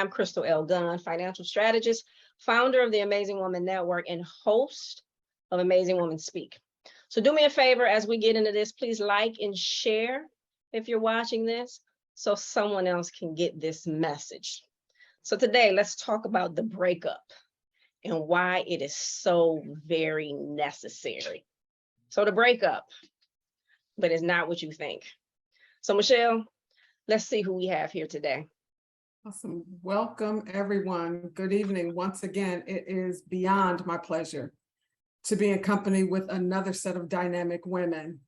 I'm Crystal L. Gunn, financial strategist, founder of the Amazing Woman Network, and host of Amazing Women Speak. So do me a favor as we get into this, please like and share if you're watching this so someone else can get this message. So today, let's talk about the breakup and why it is so very necessary. So the breakup, but it's not what you think. So Michele, let's see who we have here today. Awesome. Welcome, everyone. Good evening. Once again, it is beyond my pleasure to be in company with another set of dynamic women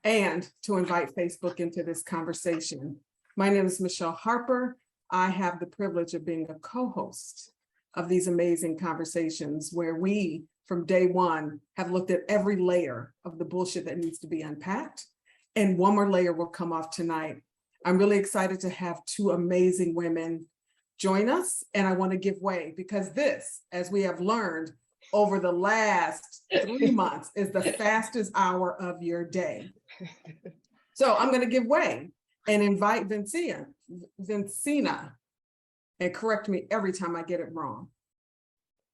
and to invite Facebook into this conversation. My name is Michele Harper. I have the privilege of being a co-host of these amazing conversations where we, from day one, have looked at every layer of the bullshit that needs to be unpacked. And one more layer will come off tonight. I'm really excited to have two amazing women join us, and I want to give way because this, as we have learned over the last 3 months, is the fastest hour of your day. So I'm going to give way and invite Vincina, and correct me every time I get it wrong.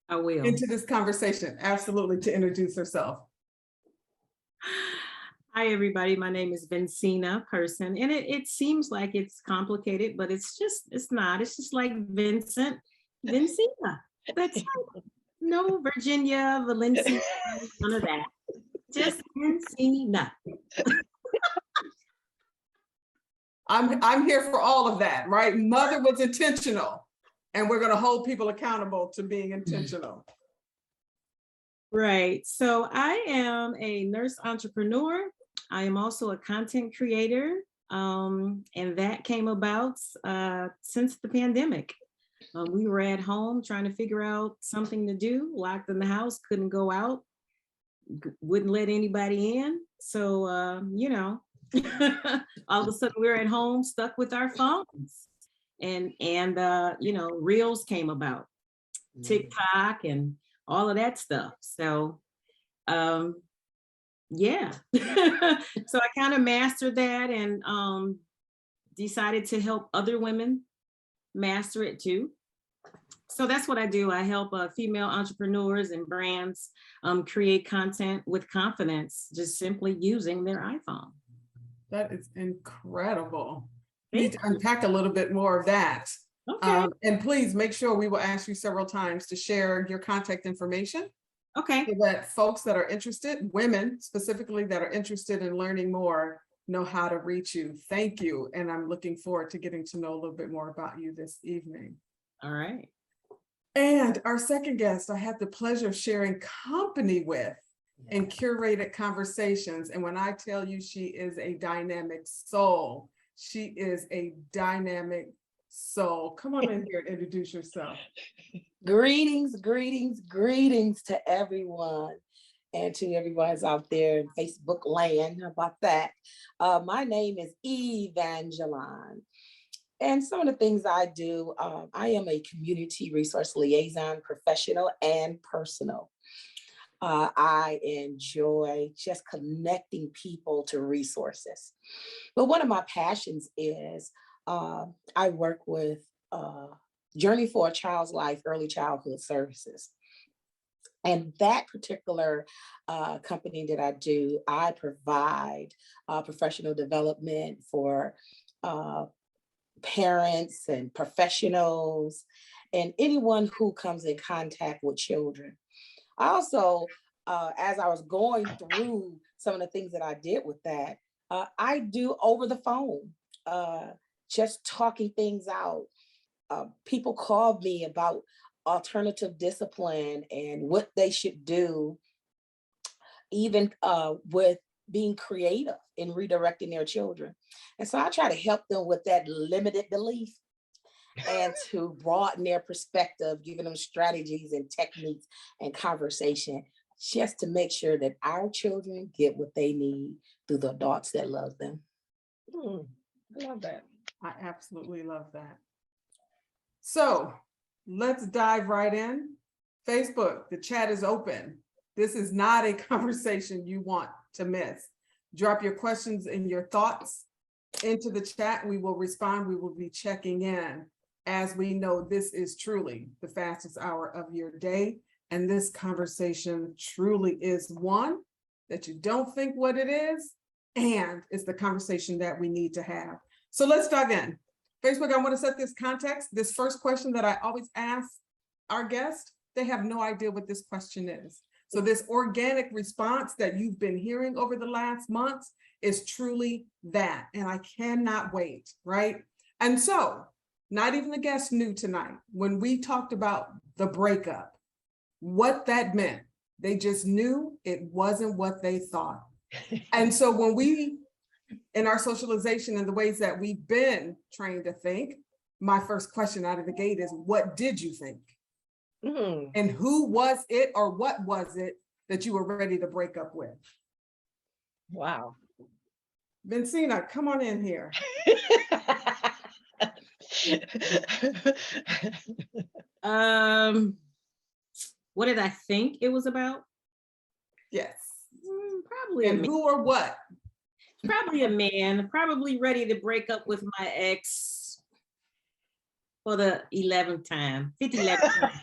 I will. Into this conversation, absolutely, to introduce herself. Hi, everybody. My name is Vincina Person, and it seems like it's complicated, but it's not. It's just like Vincent, Vincina. That's it. No Virginia, Valencia, none of that. Just Vincina. I'm here for all of that, right? Mother was intentional, and we're going to hold people accountable to being intentional. Right. So I am a nurse entrepreneur. I am also a content creator, and that came about since the pandemic. We were at home trying to figure out something to do, locked in the house, couldn't go out, wouldn't let anybody in. So, all of a sudden we were at home stuck with our phones, and Reels came about, TikTok and all of that stuff. So, yeah. So I kind of mastered that and decided to help other women master it too. So that's what I do. I help female entrepreneurs and brands create content with confidence, just simply using their iPhone. That is incredible. We need to unpack a little bit more of that. Okay. And please make sure we will ask you several times to share your contact information. Okay. So that folks that are interested, women specifically that are interested in learning more, know how to reach you. Thank you. And I'm looking forward to getting to know a little bit more about you this evening. All right. And our second guest, I had the pleasure of sharing company with in curated conversations. And when I tell you she is a dynamic soul, she is a dynamic soul. Come on in here and introduce yourself. Greetings to everyone and to everyone's out there in Facebook land. How about that? My name is Evangeline. And some of the things I do, I am a community resource liaison, professional and personal. I enjoy just connecting people to resources. But one of my passions is I work with Journey for a Child's Life, early childhood services. And that particular company that I do, I provide professional development for parents and professionals and anyone who comes in contact with children. I also, as I was going through some of the things that I did with that, I do over the phone, just talking things out. People call me about alternative discipline and what they should do, even with being creative in redirecting their children. And so I try to help them with that limited belief and to broaden their perspective, giving them strategies and techniques and conversation, just to make sure that our children get what they need through the adults that love them. I love that. I absolutely love that. So let's dive right in. Facebook, the chat is open. This is not a conversation you want to miss. Drop your questions and your thoughts into the chat. We will respond. We will be checking in. as we know this is truly the fastest hour of your day. And this conversation truly is one that you don't think what it is, and it's the conversation that we need to have. So let's dive in. Facebook, I want to set this context. This first question that I always ask our guests, they have no idea what this question is. So this organic response that you've been hearing over the last months is truly that. And I cannot wait, right? And so not even the guests knew tonight when we talked about the breakup, what that meant. They just knew it wasn't what they thought. And so when we, in our socialization and the ways that we've been trained to think, my first question out of the gate is, what did you think? Mm. And who was it or what was it that you were ready to break up with? Wow. Vincina, come on in here. What did I think it was about? Yes. Probably a And man. who or what? Probably a man, probably ready to break up with my ex for the 11th time, 50-11th time.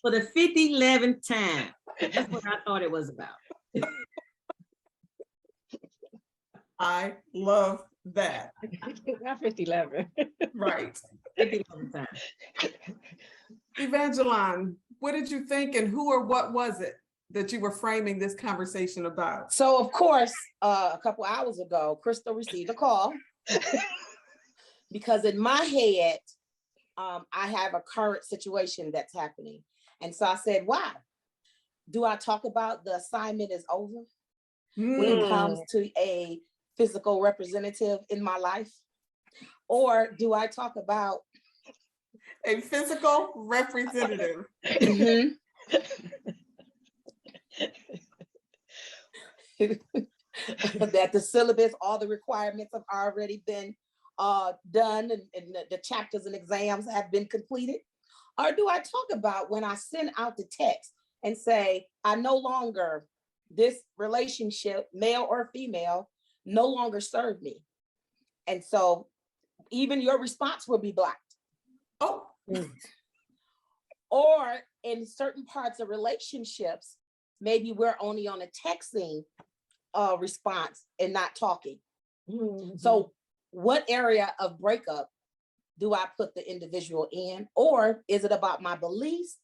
For the 50-11th time. That's what I thought it was about. I love that. Not 50-11. Right. 50-11th time. Evangeline, what did you think and who or what was it that you were framing this conversation about? So of course, a couple hours ago, Crystal received a call because in my head, I have a current situation that's happening. And so I said, wow, do I talk about the assignment is over when it comes to a physical representative in my life? Or do I talk about A physical representative. that the syllabus, all the requirements have already been done and the chapters and exams have been completed? Or do I talk about when I send out the text and say, I no longer, this relationship, male or female, no longer serve me. And so even your response will be blocked. Oh. Or in certain parts of relationships, maybe we're only on a texting response and not talking. So what area of breakup do I put the individual in? Or is it about my beliefs,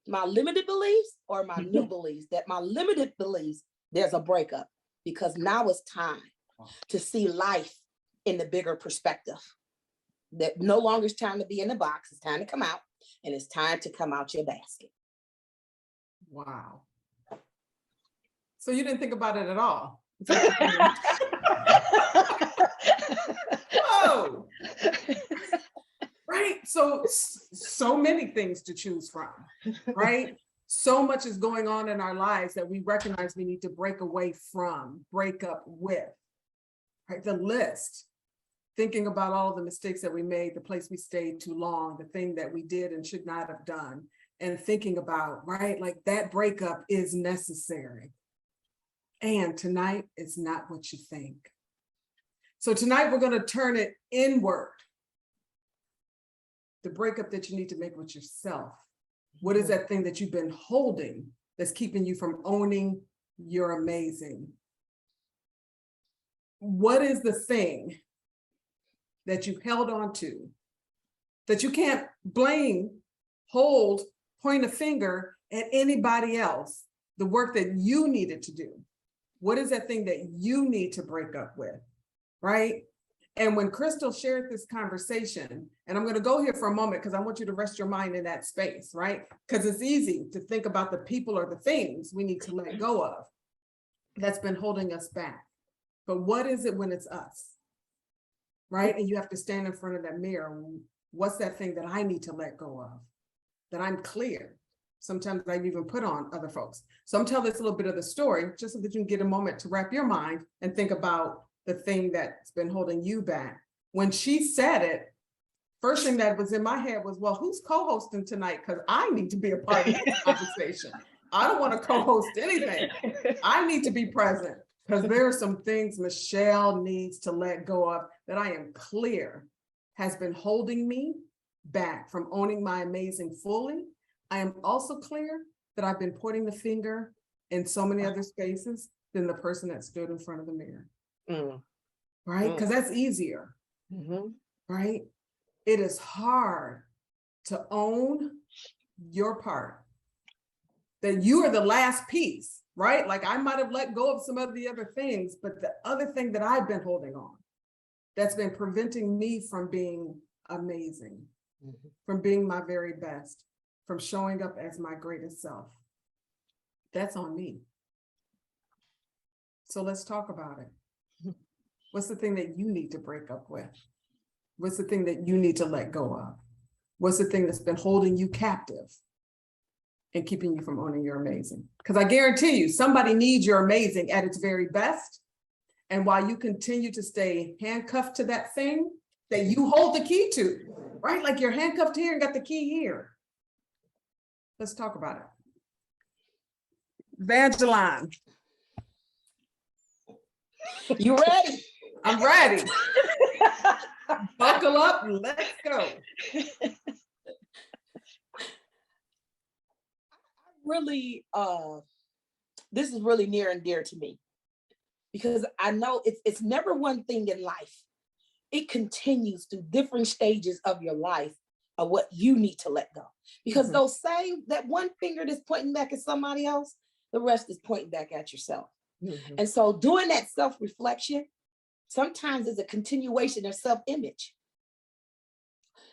my limited beliefs, or my new beliefs? That my limited beliefs, there's a breakup, because now it's time to see life in the bigger perspective. That no longer is time to be in the box, it's time to come out, and it's time to come out your basket. Wow. So you didn't think about it at all? Whoa. Right. So many things to choose from, right? So much is going on in our lives that we recognize we need to break away from, break up with, right? The list, thinking about all of the mistakes that we made, the place we stayed too long, the thing that we did and should not have done, and thinking about, right, like that breakup is necessary. And tonight is not what you think. So tonight we're going to turn it inward. The breakup that you need to make with yourself. What is that thing that you've been holding that's keeping you from owning you're amazing? What is the thing that you held on to that you can't blame, hold, point a finger at anybody else? The work that you needed to do. What is that thing that you need to break up with, right? And when Crystal shared this conversation, and I'm going to go here for a moment because I want you to rest your mind in that space, right? Because it's easy to think about the people or the things we need to let go of that's been holding us back. But what is it when it's us, right? And you have to stand in front of that mirror. What's that thing that I need to let go of? That I'm clear. Sometimes I even put on other folks. So I'm telling this a little bit of the story, just so that you can get a moment to wrap your mind and think about the thing that's been holding you back. When she said it, first thing that was in my head was, well, who's co-hosting tonight? Because I need to be a part of this conversation. I don't want to co-host anything. I need to be present because there are some things Michele needs to let go of that I am clear has been holding me back from owning my amazing fully, I am also clear that I've been pointing the finger in so many other spaces than the person that stood in front of the mirror. Right? Because that's easier. Right? It is hard to own your part, that you are the last piece, right? Like I might have let go of some of the other things, but the other thing that I've been holding on, that's been preventing me from being amazing, from being my very best, from showing up as my greatest self. That's on me. So let's talk about it. What's the thing that you need to break up with? What's the thing that you need to let go of? What's the thing that's been holding you captive and keeping you from owning your amazing? Because I guarantee you, somebody needs your amazing at its very best. And while you continue to stay handcuffed to that thing that you hold the key to, right? Like you're handcuffed here and got the key here. Let's talk about it. Evangeline. You ready? I'm ready. Buckle up, let's go. Really, this is really near and dear to me because I know it's never one thing in life. It continues through different stages of your life of what you need to let go. Because that one finger that's pointing back at somebody else, the rest is pointing back at yourself. And so doing that self-reflection sometimes is a continuation of self-image.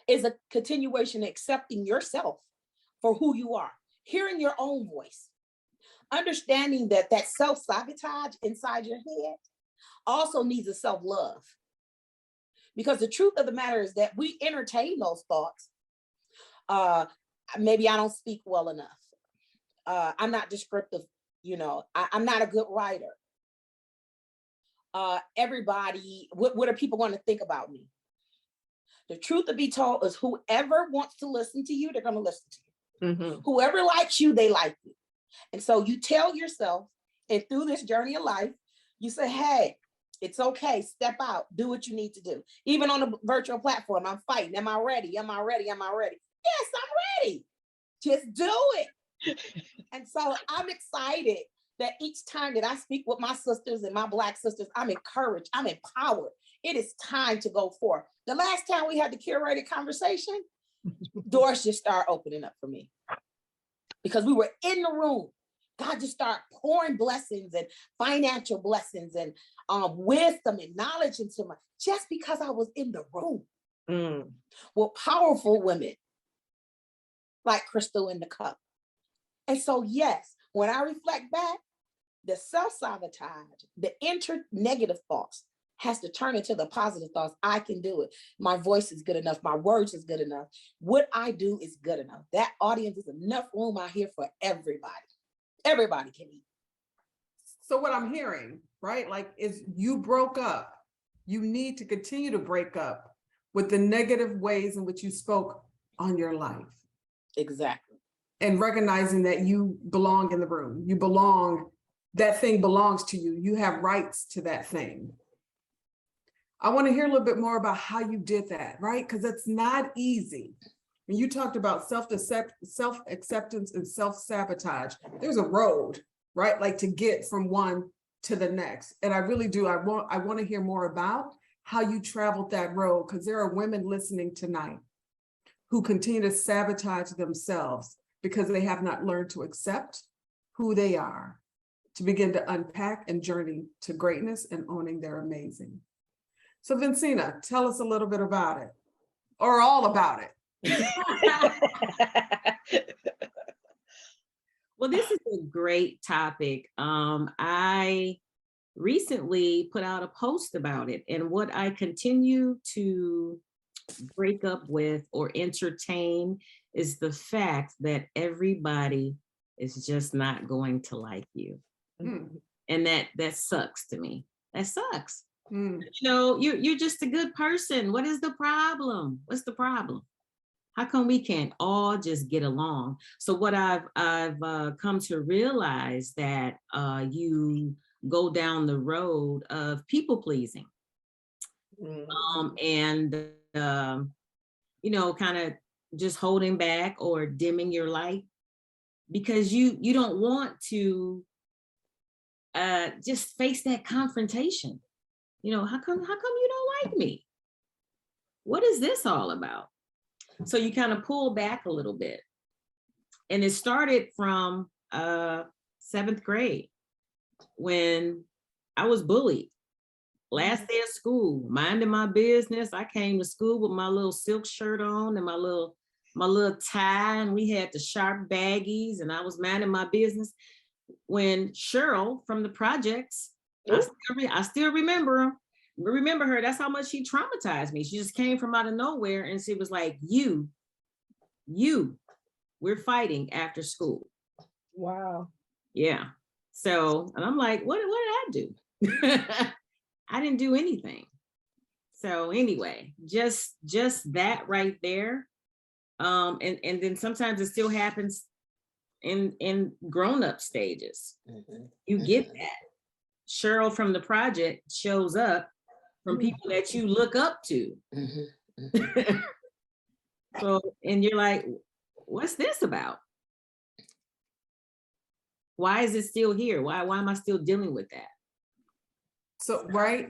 Is a continuation of accepting yourself for who you are, hearing your own voice, understanding that self-sabotage inside your head also needs a self-love. Because the truth of the matter is that we entertain those thoughts. Maybe I don't speak well enough. I'm not descriptive, I'm not a good writer. Everybody, what are people going to think about me? The truth to be told is whoever wants to listen to you, they're going to listen to you. Whoever likes you, they like you. And so you tell yourself, and through this journey of life, you say, hey, it's okay, step out, do what you need to do. Even on a virtual platform, I'm fighting. Am I ready? Am I ready? Am I ready? Yes, I'm ready. Just do it. And so I'm excited that each time that I speak with my sisters and my Black sisters, I'm encouraged, I'm empowered. It is time to go forth. The last time we had the curated conversation, doors just started opening up for me because we were in the room. God just started pouring blessings and financial blessings and wisdom and knowledge into me just because I was in the room with powerful women like Crystal in the Cup. And so, yes, when I reflect back, the self-sabotage, the negative thoughts has to turn into the positive thoughts. I can do it. My voice is good enough. My words is good enough. What I do is good enough. That audience is enough room out here for everybody. Everybody can eat. So what I'm hearing, right, like is you broke up. You need to continue to break up with the negative ways in which you spoke on your life. Exactly. And recognizing that you belong in the room. You belong, that thing belongs to you. You have rights to that thing. I want to hear a little bit more about how you did that, right? Because it's not easy. When you talked about self-acceptance and self-sabotage, there's a road, right? Like to get from one to the next. And I really do. I want to hear more about how you traveled that road, because there are women listening tonight who continue to sabotage themselves because they have not learned to accept who they are, to begin to unpack and journey to greatness and owning their amazing. So Vincina, tell us a little bit about it, or all about it. Well, this is a great topic. I recently put out a post about it, and what I continue to break up with or entertain is the fact that everybody is just not going to like you. And that sucks to me. That sucks. You're just a good person. What is the problem? What's the problem? How come we can't all just get along? So what I've come to realize that you go down the road of people pleasing, and kind of just holding back or dimming your light, because you don't want to just face that confrontation. How come you don't like me? What is this all about? So you kind of pull back a little bit. And it started from 7th grade when I was bullied. Last day of school, minding my business. I came to school with my little silk shirt on and my little tie, and we had the sharp baggies, and I was minding my business when Cheryl from the projects, I still remember her. That's how much she traumatized me. She just came from out of nowhere, and she was like, you, we're fighting after school. Wow. Yeah. So, and I'm like, what did I do? I didn't do anything. So anyway, just that right there. And then sometimes it still happens in grown-up stages. You get that. Cheryl from the project shows up from people that you look up to. So, and you're like, what's this about? Why is it still here? Why am I still dealing with that? So, right,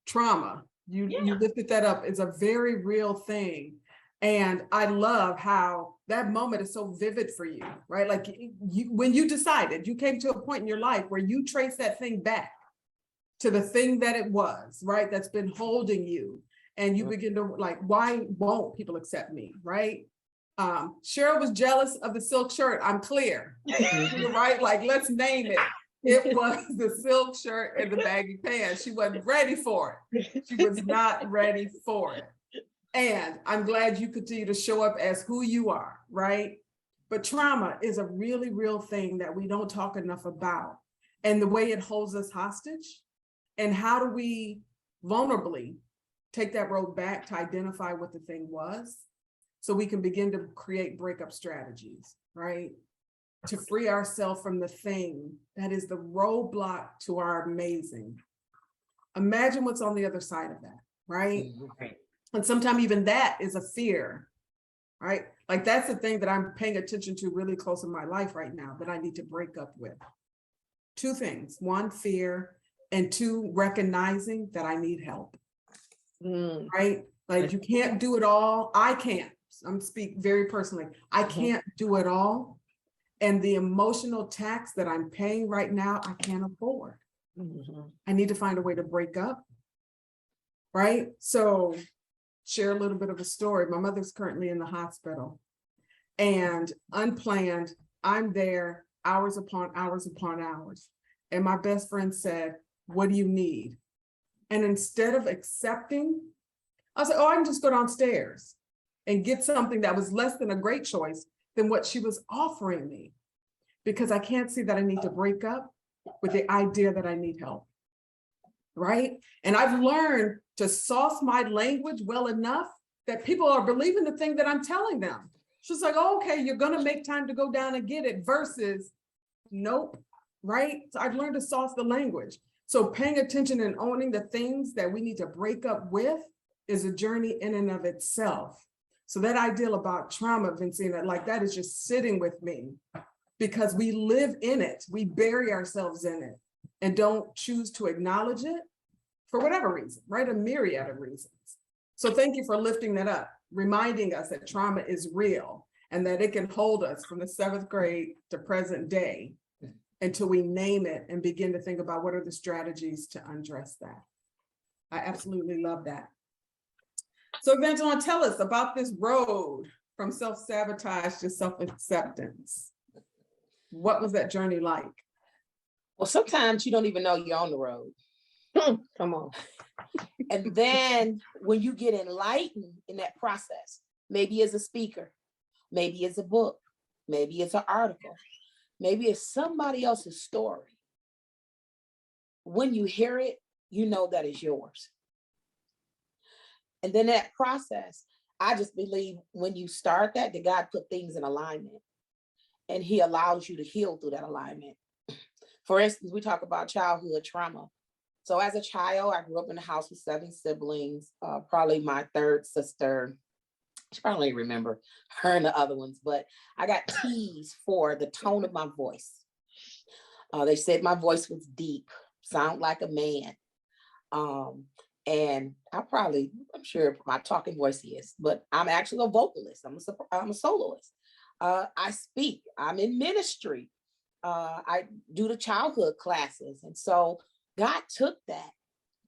trauma, you lifted that up. It's a very real thing. And I love how that moment is so vivid for you, right? Like when you decided, you came to a point in your life where you trace that thing back to the thing that it was, right? That's been holding you. And you begin to like, why won't people accept me, right? Cheryl was jealous of the silk shirt. I'm clear, right? Like, let's name it. It was the silk shirt and the baggy pants. She wasn't ready for it. She was not ready for it. And I'm glad you continue to show up as who you are, right? But trauma is a really real thing that we don't talk enough about, and the way it holds us hostage. And how do we vulnerably take that road back to identify what the thing was, so we can begin to create breakup strategies, right? To free ourselves from the thing that is the roadblock to our amazing. Imagine what's on the other side of that, right? Right. And sometimes even that is a fear, right? Like that's the thing that I'm paying attention to really close in my life right now that I need to break up with. 2 things: 1, fear, and 2, recognizing that I need help, right? Like you can't do it all. I can't. I'm speak very personally. I can't do it all. And the emotional tax that I'm paying right now, I can't afford. I need to find a way to break up, right? So share a little bit of a story. My mother's currently in the hospital, and unplanned, I'm there hours upon hours upon hours. And my best friend said, what do you need? And instead of accepting, I was like, oh, I can just go downstairs and get something that was less than a great choice than what she was offering me, because I can't see that I need to break up with the idea that I need help, right? And I've learned to sauce my language well enough that people are believing the thing that I'm telling them. She's like, oh, okay, you're gonna make time to go down and get it, versus nope, right? So I've learned to sauce the language. So paying attention and owning the things that we need to break up with is a journey in and of itself. So that ideal about trauma, Vincina, like that is just sitting with me, because we live in it. We bury ourselves in it and don't choose to acknowledge it for whatever reason, right? A myriad of reasons. So thank you for lifting that up, reminding us that trauma is real and that it can hold us from the 7th grade to present day until we name it and begin to think about what are the strategies to undress that. I absolutely love that. So Vincina, tell us about this road from self-sabotage to self-acceptance. What was that journey like? Well, sometimes you don't even know you're on the road. Come on. And then when you get enlightened in that process, maybe as a speaker, maybe it's a book, maybe it's an article, maybe it's somebody else's story. When you hear it, you know that it's yours. And then that process, I just believe when you start that God put things in alignment, and he allows you to heal through that alignment. For instance, we talk about childhood trauma. So as a child, I grew up in a house with 7 siblings, probably my 3rd sister I probably remember her and the other ones, but I got teased for the tone of my voice. They said my voice was deep, sound like a man. And I'm sure my talking voice is, but I'm actually a vocalist. I'm a soloist. I speak, I'm in ministry. I do the childhood classes. And so God took that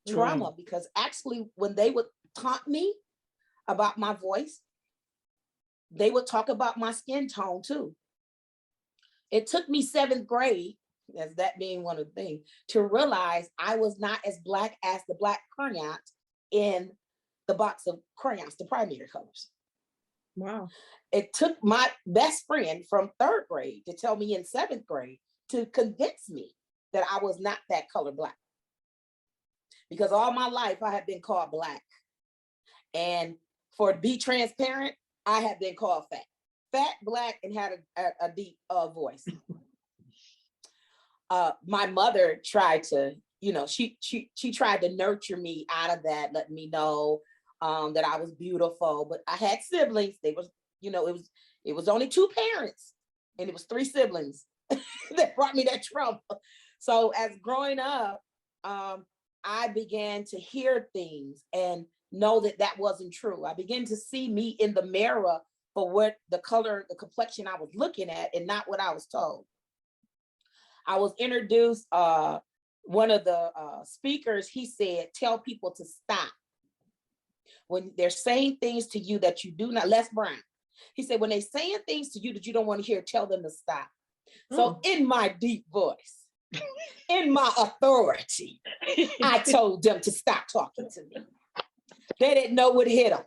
trauma because actually when they would taunt me about my voice, they would talk about my skin tone too. It took me 7th grade, as that being one of the things, to realize I was not as black as the black crayons in the box of crayons, the primary colors. Wow. It took my best friend from 3rd grade to tell me in 7th grade to convince me that I was not that color black. Because all my life I had been called black. And for to be transparent, I had been called fat. Fat, black, and had a deep voice. My mother tried to, she tried to nurture me out of that, let me know that I was beautiful. But I had siblings. They was, it was only 2 parents, and it was 3 siblings that brought me that trouble. So as growing up, I began to hear things and know that that wasn't true. I began to see me in the mirror for what the color, the complexion I was looking at, and not what I was told. I was introduced, one of the speakers, he said, tell people to stop. When they're saying things to you that you do not, Les Brown, he said, when they're saying things to you that you don't want to hear, tell them to stop. So in my deep voice, in my authority, I told them to stop talking to me. They didn't know what hit them.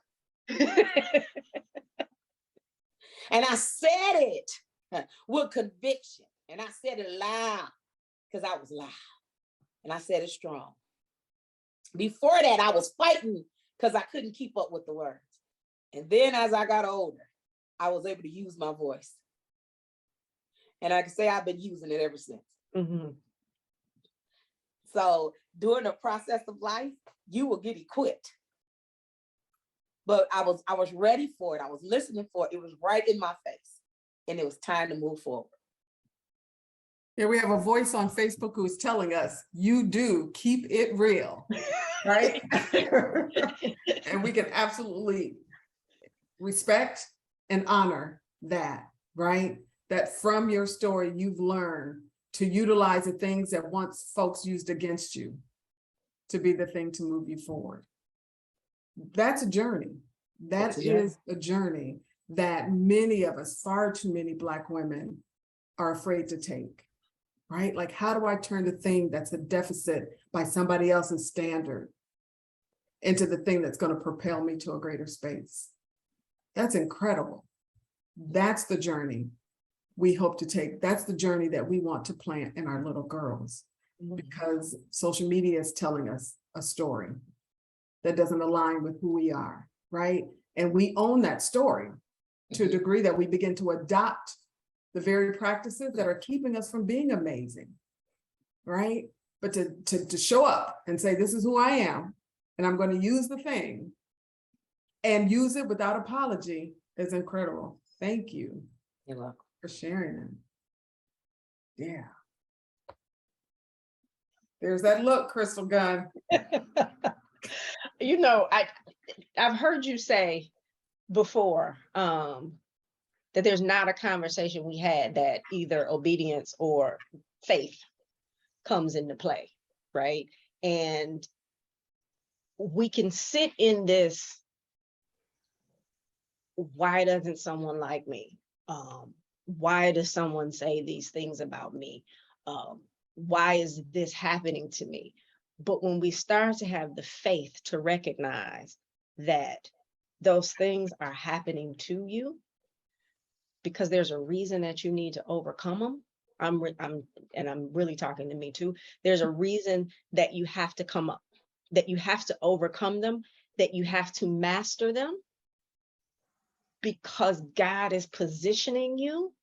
And I said it with conviction. And I said it loud because I was loud. And I said it strong. Before that, I was fighting because I couldn't keep up with the words. And then as I got older, I was able to use my voice. And I can say I've been using it ever since. Mm-hmm. So during the process of life, you will get equipped. But I was ready for it. I was listening for it. It was right in my face. And it was time to move forward. Yeah, we have a voice on Facebook who is telling us, you do keep it real, right? And we can absolutely respect and honor that, right? That from your story, you've learned to utilize the things that once folks used against you to be the thing to move you forward. That's a journey. That is a journey that many of us, far too many Black women, are afraid to take, right? Like, how do I turn the thing that's a deficit by somebody else's standard into the thing that's going to propel me to a greater space? That's incredible. That's the journey we hope to take. That's the journey that we want to plant in our little girls, because social media is telling us a story that doesn't align with who we are, right? And we own that story to a degree that we begin to adopt the very practices that are keeping us from being amazing, right? But to show up and say, this is who I am, and I'm going to use the thing and use it without apology is incredible. Thank you. You're welcome. For sharing them. Yeah. There's that look, Crystal Gunn. I've heard you say before that there's not a conversation we had that either obedience or faith comes into play, right? And we can sit in this, why doesn't someone like me? Why does someone say these things about me? Why is this happening to me? But when we start to have the faith to recognize that those things are happening to you because there's a reason that you need to overcome them. I'm really talking to me too. There's a reason that you have to come up, that you have to overcome them, that you have to master them, because God is positioning you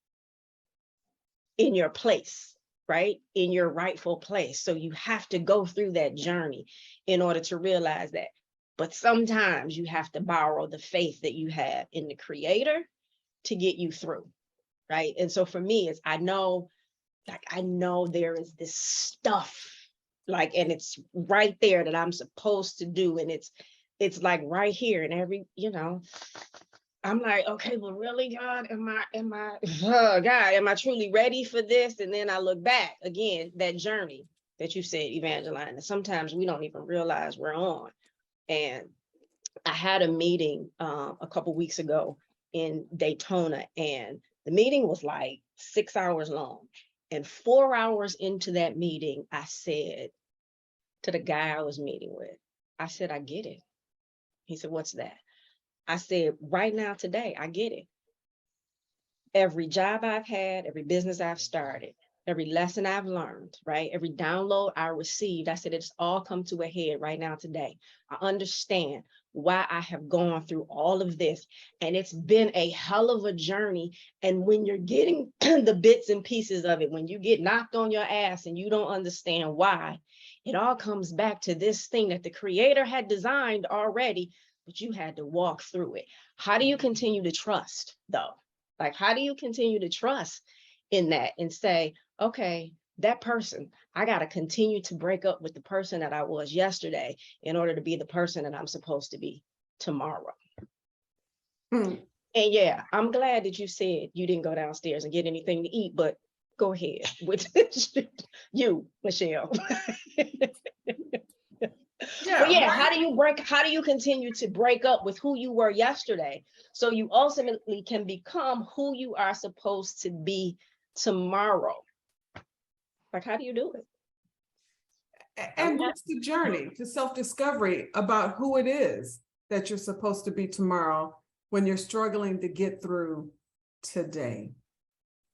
in your place, right? In your rightful place. So you have to go through that journey in order to realize that But sometimes you have to borrow the faith that you have in the creator to get you through, right? And so for me, it's I know there is this stuff, like, and it's right there that I'm supposed to do, and it's like right here, and every, I'm like, okay, well, really, God, God, am I truly ready for this? And then I look back again, that journey that you said, Evangeline, and sometimes we don't even realize we're on. And I had a meeting a couple weeks ago in Daytona, and the meeting was like 6 hours long. And 4 hours into that meeting, I said to the guy I was meeting with, I said, I get it. He said, what's that? I said, right now, today, I get it. Every job I've had, every business I've started, every lesson I've learned, right? Every download I received, I said, it's all come to a head right now today. I understand why I have gone through all of this. And it's been a hell of a journey. And when you're getting the bits and pieces of it, when you get knocked on your ass and you don't understand why, it all comes back to this thing that the creator had designed already, but you had to walk through it. How do you continue to trust, though? Like, how do you continue to trust in that and say, okay, that person, I got to continue to break up with the person that I was yesterday in order to be the person that I'm supposed to be tomorrow. And yeah, I'm glad that you said you didn't go downstairs and get anything to eat, but go ahead with you, Michele. But yeah, how do you continue to break up with who you were yesterday so you ultimately can become who you are supposed to be tomorrow? Like, how do you do it? And what's the journey to self-discovery about who it is that you're supposed to be tomorrow when you're struggling to get through today,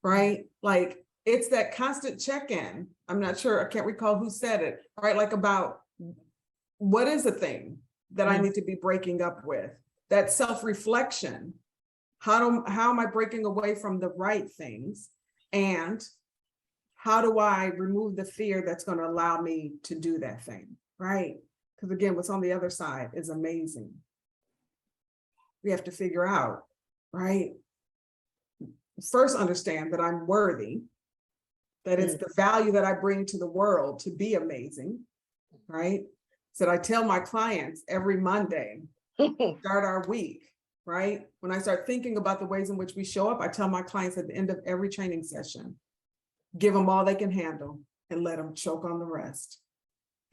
right? Like, it's that constant check-in. I'm not sure, I can't recall who said it, right? Like, about what is the thing that I need to be breaking up with? That self-reflection. How am I breaking away from the right things? And how do I remove the fear that's going to allow me to do that thing, right? Because again, what's on the other side is amazing. We have to figure out, right? First, understand that I'm worthy, that it's the value that I bring to the world to be amazing, right? So I tell my clients every Monday, start our week, right? When I start thinking about the ways in which we show up, I tell my clients at the end of every training session, give them all they can handle and let them choke on the rest.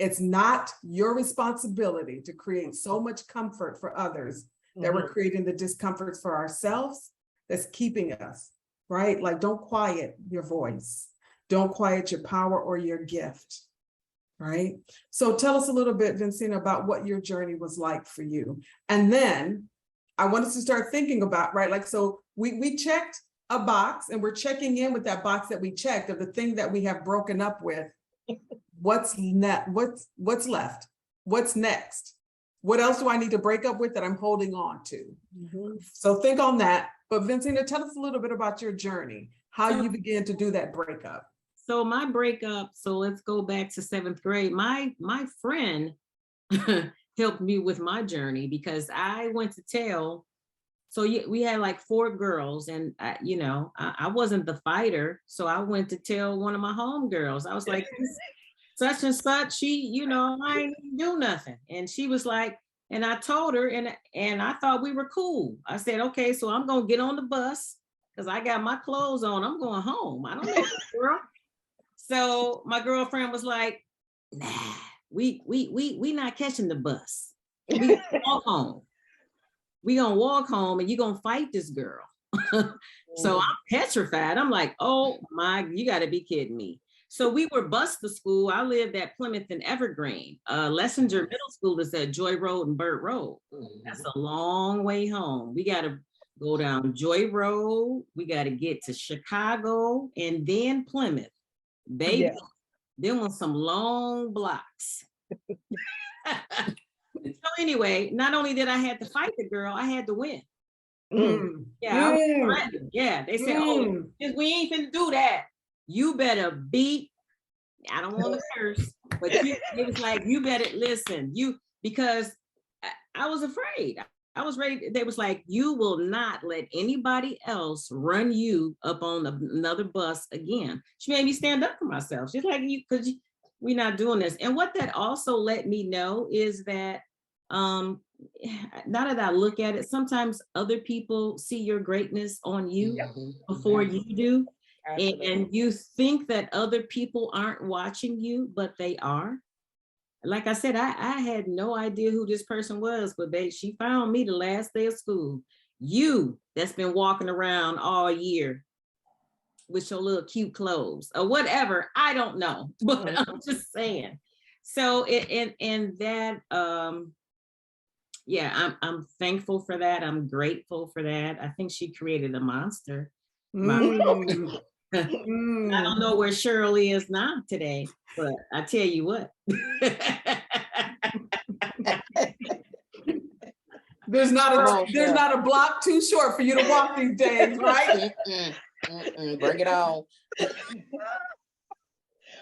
It's not your responsibility to create so much comfort for others that we're creating the discomforts for ourselves that's keeping us, right? Like, don't quiet your voice. Don't quiet your power or your gift, right? So tell us a little bit, Vincina, about what your journey was like for you. And then I want us to start thinking about, right? Like, so we checked a box and we're checking in with that box that we checked of the thing that we have broken up with. What's left? What's next? What else do I need to break up with that I'm holding on to? So think on that. But Vincina, tell us a little bit about your journey, how you began to do that breakup. So my breakup, so let's go back to 7th grade. My friend helped me with my journey because I went to tell, so we had like 4 girls and I wasn't the fighter. So I went to tell one of my homegirls. I was like, such and such, she, I ain't even do nothing. And she was like, and I told her and I thought we were cool. I said, okay, so I'm gonna get on the bus because I got my clothes on. I'm going home. I don't know this girl. So my girlfriend was like, nah, we not catching the bus. We gonna walk home. We gonna walk home and you gonna fight this girl. So I'm petrified. I'm like, oh my, you gotta be kidding me. So we were bused to school. I lived at Plymouth and Evergreen. Lessinger Middle School is at Joy Road and Burt Road. That's a long way home. We gotta go down Joy Road. We gotta get to Chicago and then Plymouth. Baby, them were some long blocks. So anyway, not only did I have to fight the girl, I had to win. Yeah, I was threatened. Yeah, they said, oh, we ain't finna do that. You better beat, I don't want to curse, but it was like, you better listen, because I was afraid. I was ready. They was like, you will not let anybody else run you up on another bus again. She made me stand up for myself. She's like, we're not doing this. And what that also let me know is that now that I look at it, sometimes other people see your greatness on you before you do. And you think that other people aren't watching you, but they are. Like I said, I had no idea who this person was, but she found me the last day of school. You that's been walking around all year with your little cute clothes or whatever. I don't know, but I'm just saying. So and that yeah, I'm thankful for that. I'm grateful for that. I think she created a monster. I don't know where Shirley is now today, but I tell you what. There's not a block too short for you to walk these days, right? Bring it on.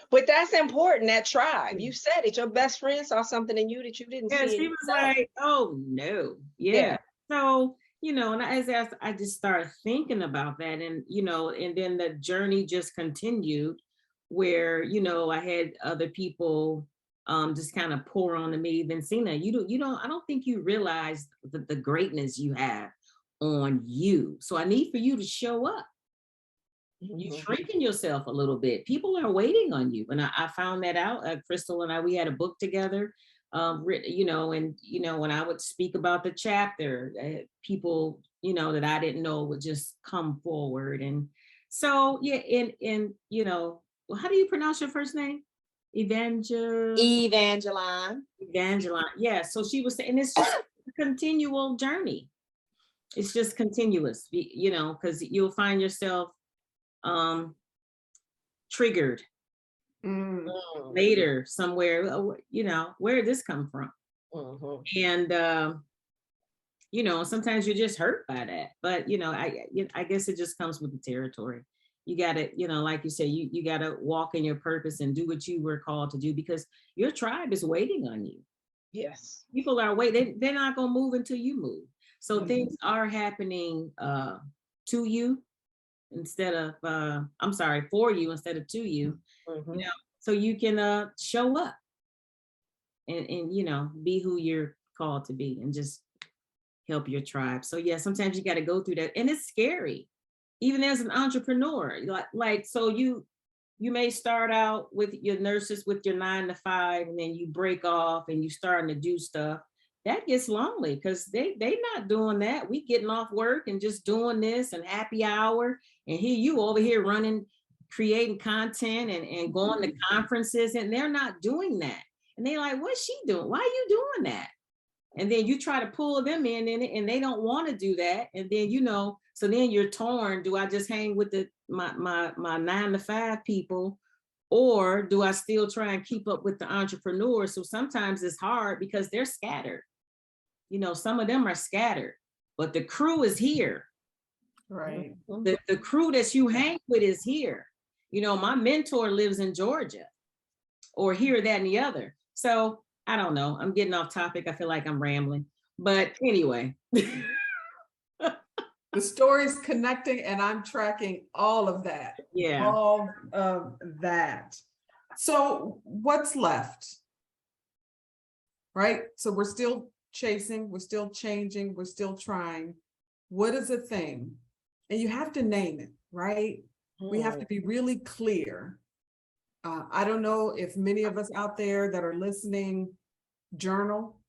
But that's important, that tribe. You said it. Your best friend saw something in you that you didn't see. She was like, oh no. Yeah. So, and as I just started thinking about that, and and then the journey just continued where, I had other people just kind of pour onto me. Vincina, I don't think you realize the greatness you have on you. So I need for you to show up. You're shrinking yourself a little bit. People are waiting on you. And I found that out. Crystal and we had a book together, and when I would speak about the chapter, people, that I didn't know would just come forward. And so, yeah, and how do you pronounce your first name? Evangeline. Yeah. So she was saying, it's just a continual journey. It's just continuous, because you'll find yourself triggered later somewhere, where did this come from? And sometimes you're just hurt by that, but I guess it just comes with the territory. You gotta, like you say, you gotta walk in your purpose and do what you were called to do, because your tribe is waiting on you. Yes, people are waiting. They're not gonna move until you move. So things are happening to you instead of for you instead of to you, so you can show up and be who you're called to be and just help your tribe. So yeah, sometimes you got to go through that, and it's scary even as an entrepreneur. Like so you may start out with your nurses with your 9 to 5, and then you break off and you starting to do stuff. That gets lonely because they not doing that. We getting off work and just doing this and happy hour, and here you over here running, creating content and going to conferences, and they're not doing that. And they're like, what's she doing? Why are you doing that? And then you try to pull them in it, and they don't want to do that. And then, so then you're torn. Do I just hang with my 9 to 5 people, or do I still try and keep up with the entrepreneurs? So sometimes it's hard because they're scattered. Some of them are scattered, but the crew is here. Right. The crew that you hang with is here. My mentor lives in Georgia, or here, that, and the other. So I don't know. I'm getting off topic. I feel like I'm rambling, but anyway. The story's connecting, and I'm tracking all of that. Yeah. All of that. So what's left? Right? So we're still chasing, we're still changing, we're still trying. What is a thing? And you have to name it, right? We have to be really clear. I don't know if many of us out there that are listening journal,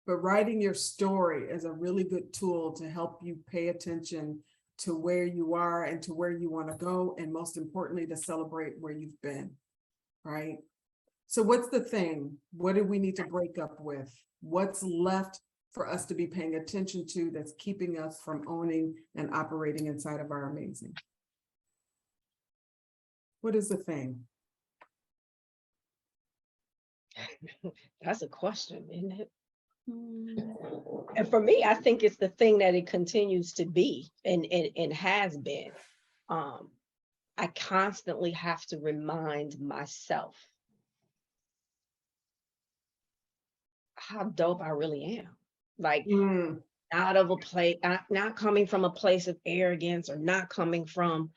but writing your story is a really good tool to help you pay attention to where you are and to where you want to go, and most importantly, to celebrate where you've been, right? So what's the thing? What do we need to break up with? What's left for us to be paying attention to that's keeping us from owning and operating inside of our amazing? What is the thing? That's a question, isn't it? And for me, I think it's the thing that it continues to be and has been. I constantly have to remind myself how dope I really am. like Mm. out of a place, not coming from a place of arrogance or not coming from,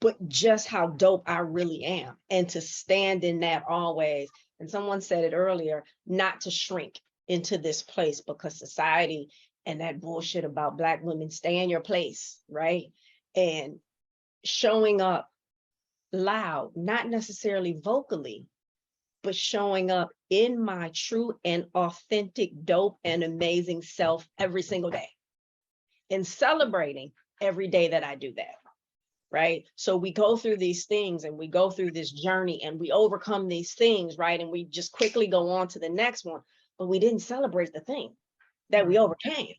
but just how dope I really am, and to stand in that always. And someone said it earlier, not to shrink into this place because society and that bullshit about Black women, stay in your place, right? And showing up loud, not necessarily vocally, but showing up in my true and authentic, dope and amazing self every single day, and celebrating every day that I do that, right? So we go through these things and we go through this journey and we overcome these things, right? And we just quickly go on to the next one, but we didn't celebrate the thing that we overcame.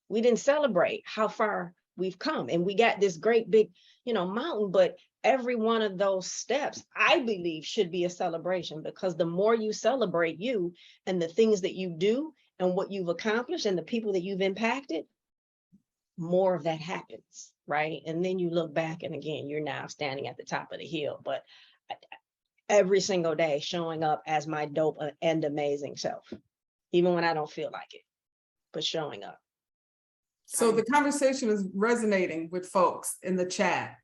We didn't celebrate how far we've come, and we got this great big, mountain, but every one of those steps, I believe, should be a celebration, because the more you celebrate you and the things that you do and what you've accomplished and the people that you've impacted, more of that happens, right? And then you look back and again, you're now standing at the top of the hill. But every single day showing up as my dope and amazing self, even when I don't feel like it, but showing up. So the conversation is resonating with folks in the chat.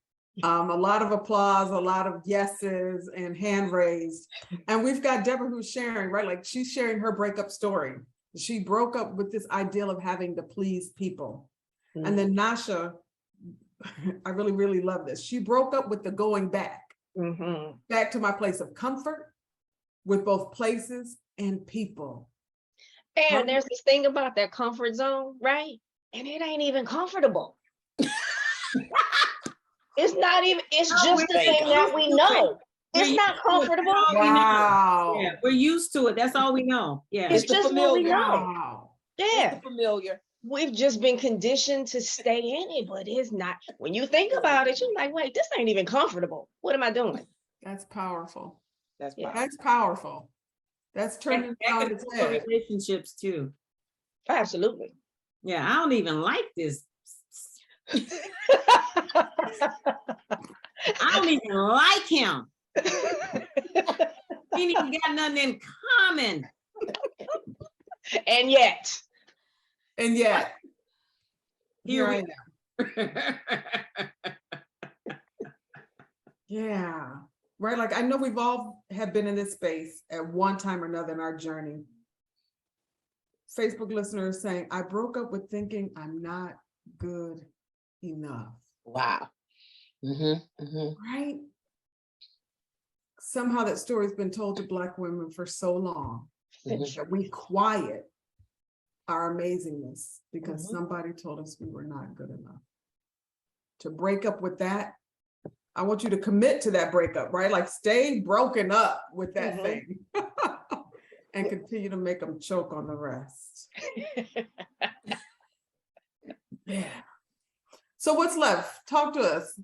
A lot of applause, a lot of yeses and hand raised. And we've got Deborah who's sharing, right? Like, she's sharing her breakup story. She broke up with this ideal of having to please people. Mm-hmm. And then Nasha, I really, really love this. She broke up with the going back, back to my place of comfort with both places and people. And there's this thing about that comfort zone, right? And it ain't even comfortable. It's not even, it's just the thing that we know. It's not comfortable. Wow. Yeah, we're used to it. That's all we know. Yeah. It's just what we know. Wow. Yeah. It's the familiar. We've just been conditioned to stay in it, but it's not. When you think about it, you're like, wait, this ain't even comfortable. What am I doing? That's powerful. That's powerful. That's turning around its head. Relationships too. Absolutely. Yeah, I don't even like this. I don't even like him. We ain't even got nothing in common. And yet. Here I am. Yeah. Right. Like, I know we've all have been in this space at one time or another in our journey. Facebook listeners saying, I broke up with thinking I'm not good enough. Wow. Right? Somehow that story's been told to Black women for so long. That we quiet our amazingness because somebody told us we were not good enough. To break up with that, I want you to commit to that breakup, right? Like, stay broken up with that thing and continue to make them choke on the rest. Yeah. So what's left? Talk to us.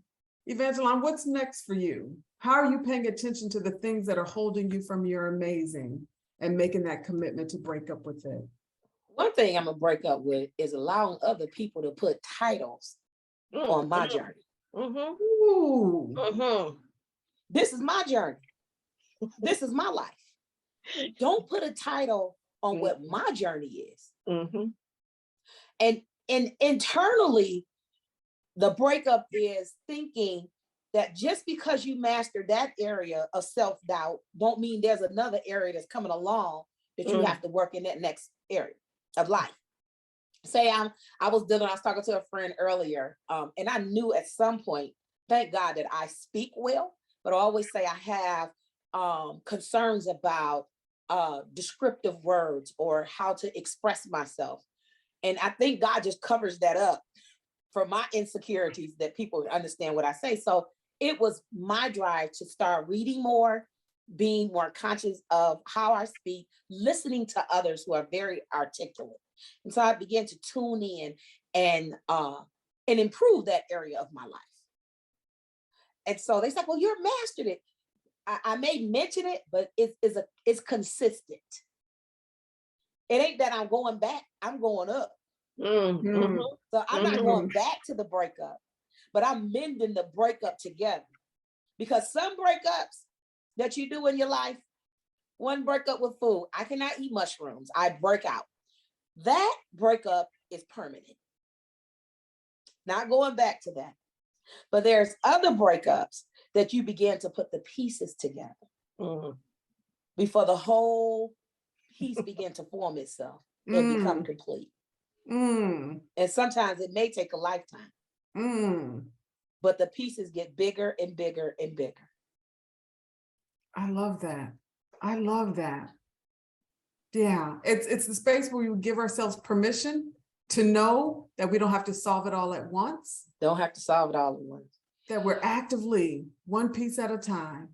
Evangeline, what's next for you? How are you paying attention to the things that are holding you from your amazing and making that commitment to break up with it? One thing I'm gonna break up with is allowing other people to put titles on my journey. This is my journey. This is my life. Don't put a title on what my journey is. And internally, the breakup is thinking that just because you master that area of self-doubt don't mean there's another area that's coming along that you have to work in that next area of life. Say I was talking to a friend earlier, and I knew at some point, thank God that I speak well, but I always say I have concerns about descriptive words or how to express myself. And I think God just covers that up for my insecurities, that people understand what I say. So it was my drive to start reading more, being more conscious of how I speak, listening to others who are very articulate. And so I began to tune in and improve that area of my life. And so they said, well, you're mastered it. I may mention it, but it's consistent. It ain't that I'm going back, I'm going up. So I'm not going back to the breakup, but I'm mending the breakup together. Because some breakups that you do in your life, One breakup with food. I cannot eat mushrooms. I break out. That breakup is permanent. Not going back to that. But there's other breakups that you begin to put the pieces together before the whole piece begin to form itself and become complete. And sometimes it may take a lifetime. But the pieces get bigger and bigger and bigger. I love that. I love that. Yeah, it's the space where we give ourselves permission to know that we don't have to solve it all at once. Don't have to solve it all at once. That we're actively one piece at a time.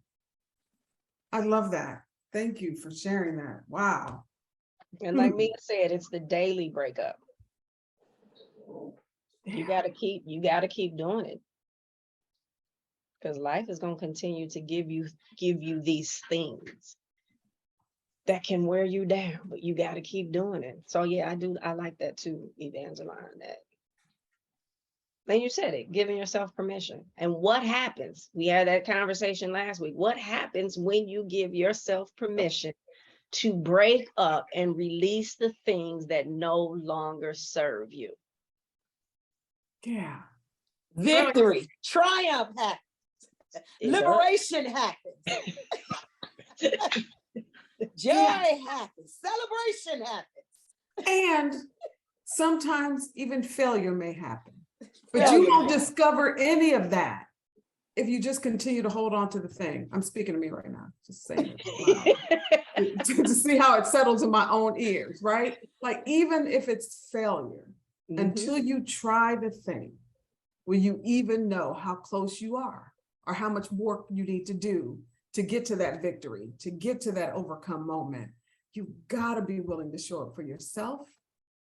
I love that. Thank you for sharing that. Wow. And like Mia said, it's the daily breakup. You gotta keep doing it. Because life is gonna continue to give you these things that can wear you down, but you gotta keep doing it. So yeah, I like that too, Evangeline. That. Then you said it, giving yourself permission. And what happens? We had that conversation last week. What happens when you give yourself permission to break up and release the things that no longer serve you? Yeah. Victory, triumph happens. Liberation happens. Joy happens. Celebration happens. And sometimes even failure may happen. But you won't discover any of that if you just continue to hold on to the thing. I'm speaking to me right now, just saying it to see how it settles in my own ears, right? Like, even if it's failure, until you try the thing, will you even know how close you are or how much work you need to do to get to that victory, to get to that overcome moment? You gotta be willing to show up for yourself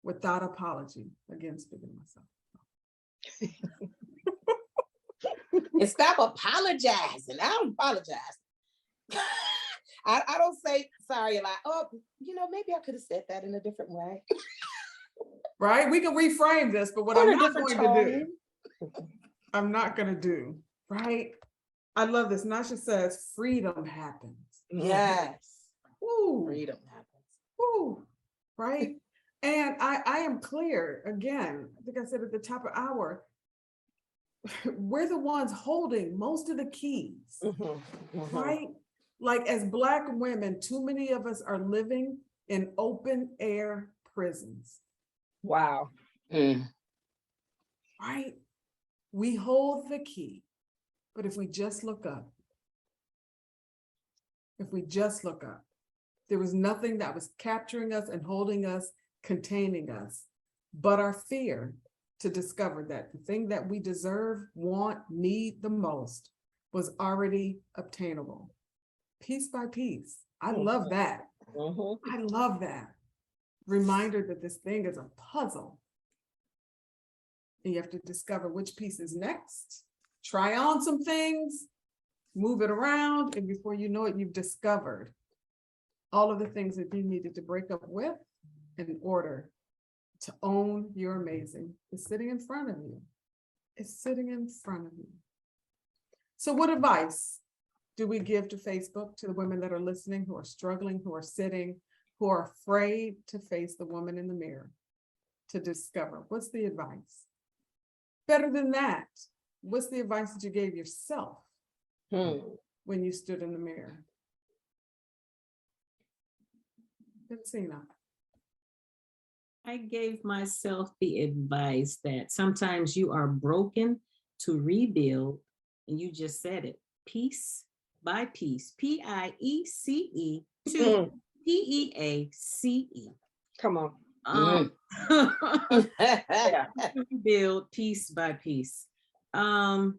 without apology. Again, speaking to myself. And stop apologizing. I don't apologize. I don't say sorry a lot. Oh, maybe I could have said that in a different way. Right? We can reframe this, but what I'm not going to do, I'm not going to do, right? I love this. Nasha says, freedom happens. Yes. Woo. Freedom happens. Woo. Right? And I am clear, again, I think I said at the top of the hour, we're the ones holding most of the keys, right? Like, as Black women, too many of us are living in open air prisons. Wow. Right? We hold the key, but if we just look up, there was nothing that was capturing us and holding us, containing us, but our fear to discover that the thing that we deserve, want, need the most was already obtainable, piece by piece. I love that. I love that. Reminder that this thing is a puzzle. And you have to discover which piece is next, try on some things, move it around, and before you know it, you've discovered all of the things that you needed to break up with in order to own your amazing. It's sitting in front of you. It's sitting in front of you. So what advice do we give to Facebook, to the women that are listening, who are struggling, who are sitting, who are afraid to face the woman in the mirror, to discover? What's the advice? Better than that, what's the advice that you gave yourself when you stood in the mirror? Vincina. I gave myself the advice that sometimes you are broken to rebuild, and you just said it, piece by piece, P-I-E-C-E to P-E-A-C-E. Come on. Rebuild piece by piece. I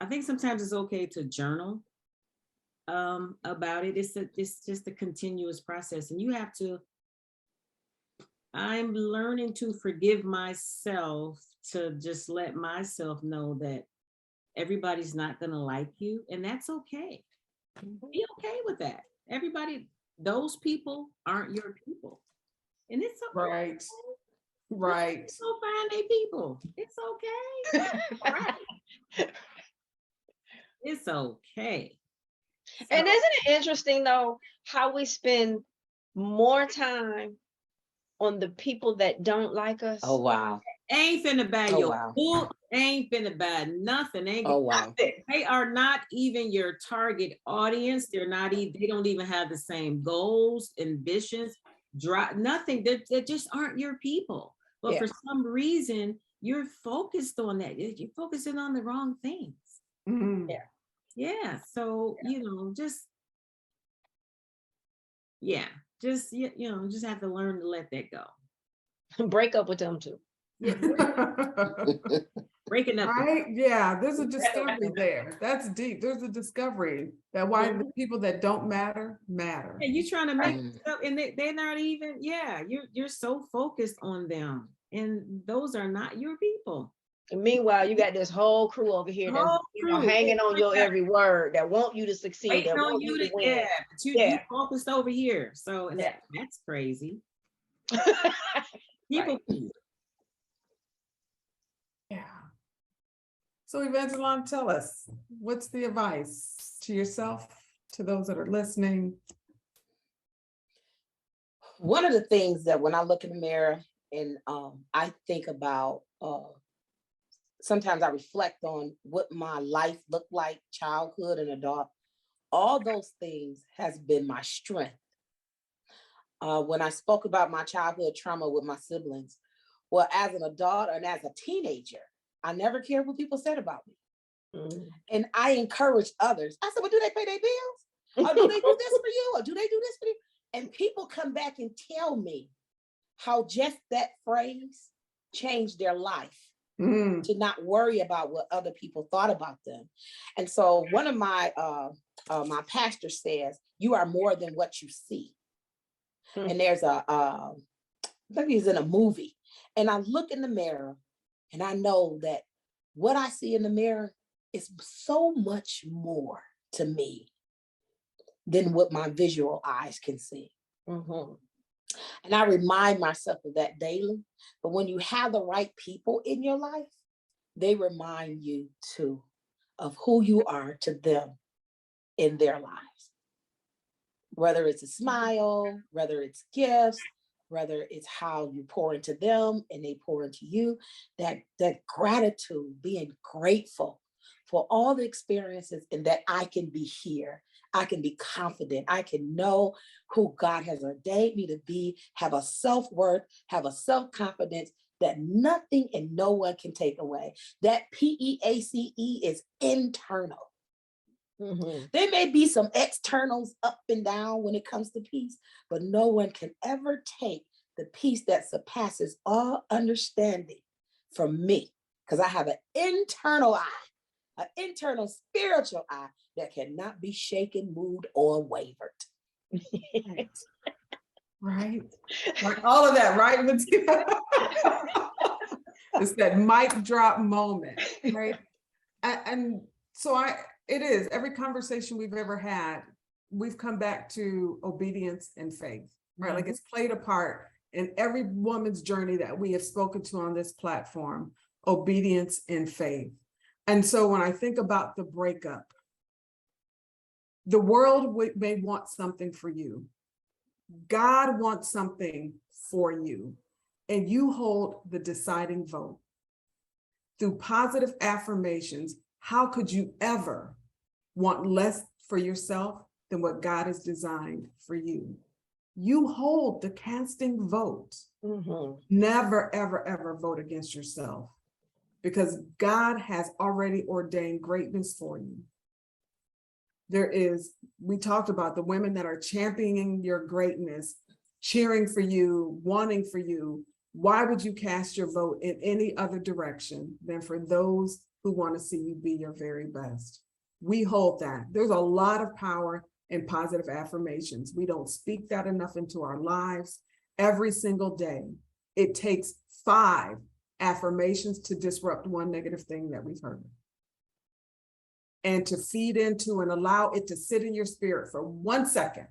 think sometimes it's okay to journal about it. It's just a continuous process, and you have to. I'm learning to forgive myself, to just let myself know that everybody's not going to like you, and that's okay. Be okay with that. Everybody, those people aren't your people, and it's okay. Right. Go find their people. It's okay. Right. It's okay. And So- isn't it interesting though, how we spend more time on the people that don't like us? Oh, wow. Ain't finna buy Oh, your wow. book, ain't finna buy nothing. Ain't Oh, wow. They are not even your target audience. They're not even, they don't even have the same goals, ambitions, nothing. They just aren't your people. But Yeah. for some reason, you're focused on that. You're focusing on the wrong things. Mhm. Yeah. Yeah. So, just just have to learn to let that go. Break up with them too. Yeah, breaking up. Right? Yeah, there's a discovery there. That's deep. There's a discovery that why the people that don't matter matter. And you're trying to make Mm. stuff, and they're not even, you're so focused on them. And those are not your people. And meanwhile, you got this whole crew over here that's Whole crew. hanging on your every word, that want you to succeed, Waiting that on want you you to, to win. but you Yeah. focused over here. So and Yeah. that's crazy. Right. People, Yeah. So Evangeline, tell us, what's the advice to yourself, to those that are listening? One of the things that when I look in the mirror and I think about, sometimes I reflect on what my life looked like, childhood and adult, all those things has been my strength. When I spoke about my childhood trauma with my siblings, well, as an adult and as a teenager, I never cared what people said about me. Mhm. And I encouraged others. I said, well, do they pay their bills? Or do they do this for you? Or do they do this for you? And people come back and tell me how just that phrase changed their life, Mm. to not worry about what other people thought about them. And so one of my my pastor says, you are more than what you see. Hmm. And there's maybe he's in a movie, and I look in the mirror and I know that what I see in the mirror is so much more to me than what my visual eyes can see. Mhm. And I remind myself of that daily. But when you have the right people in your life, they remind you too of who you are to them in their lives. Whether it's a smile, whether it's gifts, whether it's how you pour into them and they pour into you, that gratitude, being grateful for all the experiences and that I can be here. I can be confident. I can know who God has ordained me to be, have a self-worth, have a self-confidence that nothing and no one can take away. That PEACE is internal. Mhm. There may be some externals up and down when it comes to peace, but no one can ever take the peace that surpasses all understanding from me, because I have an internal eye, an internal spiritual eye that cannot be shaken, moved, or wavered. Right. Like all of that, right? Vincina? It's that mic drop moment, right? And so it is every conversation we've ever had, we've come back to obedience and faith, right? Like it's played a part in every woman's journey that we have spoken to on this platform, obedience and faith. And so when I think about the breakup, the world may want something for you. God wants something for you, and you hold the deciding vote. Through positive affirmations, how could you ever want less for yourself than what God has designed for you? You hold the casting vote. Mhm. Never, ever, ever vote against yourself, because God has already ordained greatness for you. We talked about the women that are championing your greatness, cheering for you, wanting for you. Why would you cast your vote in any other direction than for those who want to see you be your very best? We hold that. There's a lot of power in positive affirmations. We don't speak that enough into our lives every single day. It takes 5 affirmations to disrupt one negative thing that we've heard. And to feed into and allow it to sit in your spirit for 1 second,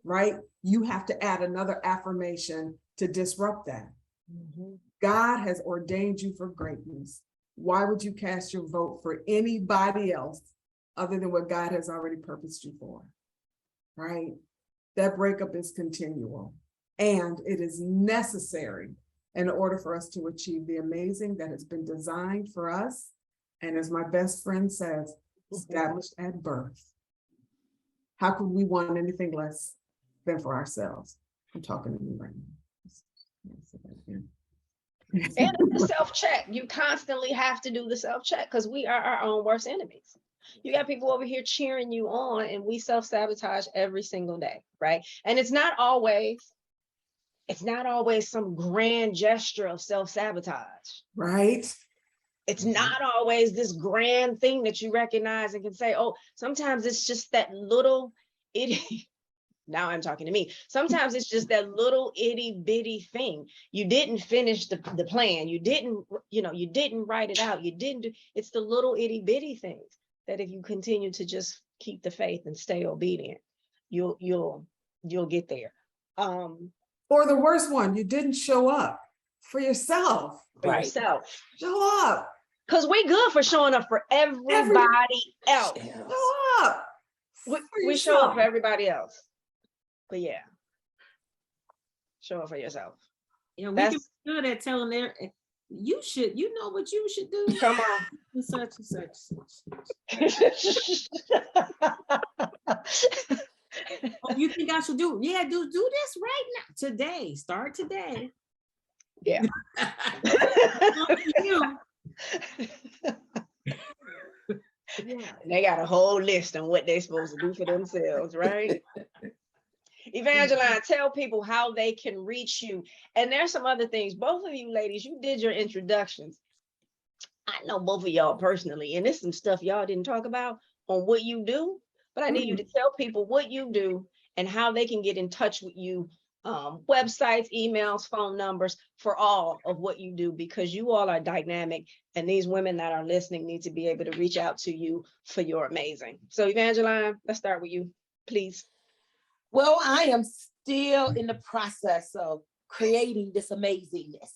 right? You have to add another affirmation to disrupt that. Mhm. God has ordained you for greatness. Why would you cast your vote for anybody else other than what God has already purposed you for, right? That breakup is continual and it is necessary in order for us to achieve the amazing that has been designed for us. And as my best friend says, established at birth. How could we want anything less than for ourselves? I'm talking to me right now. And the self-check. You constantly have to do the self-check because we are our own worst enemies. You got people over here cheering you on, and we self-sabotage every single day, right? And it's not always some grand gesture of self-sabotage. Right. It's not always this grand thing that you recognize and can say, oh, sometimes it's just that little itty. Now I'm talking to me. Sometimes it's just that little itty bitty thing. You didn't finish the plan. You didn't write it out. You didn't do, it's the little itty bitty things that if you continue to just keep the faith and stay obedient, you'll get there. Or the worst one, you didn't show up for yourself. Yourself. Show up. Because we good for showing up for everybody else. Show up. We show up for everybody else. But yeah, show up for yourself. Yeah, we can be good at telling their you know what you should do. Come on. Such and such. Oh, you think I should do? Yeah, do this right now. Today. Start today. Yeah. Yeah. They got a whole list on what they're supposed to do for themselves, right? Evangeline, tell people how they can reach you. And there's some other things. Both of you ladies, you did your introductions. I know both of y'all personally, and there's some stuff y'all didn't talk about on what you do, but I need you to tell people what you do and how they can get in touch with you. Websites, emails, phone numbers for all of what you do, because you all are dynamic and these women that are listening need to be able to reach out to you for your amazing. So Evangeline, let's start with you, please. Well, I am still in the process of creating this amazingness,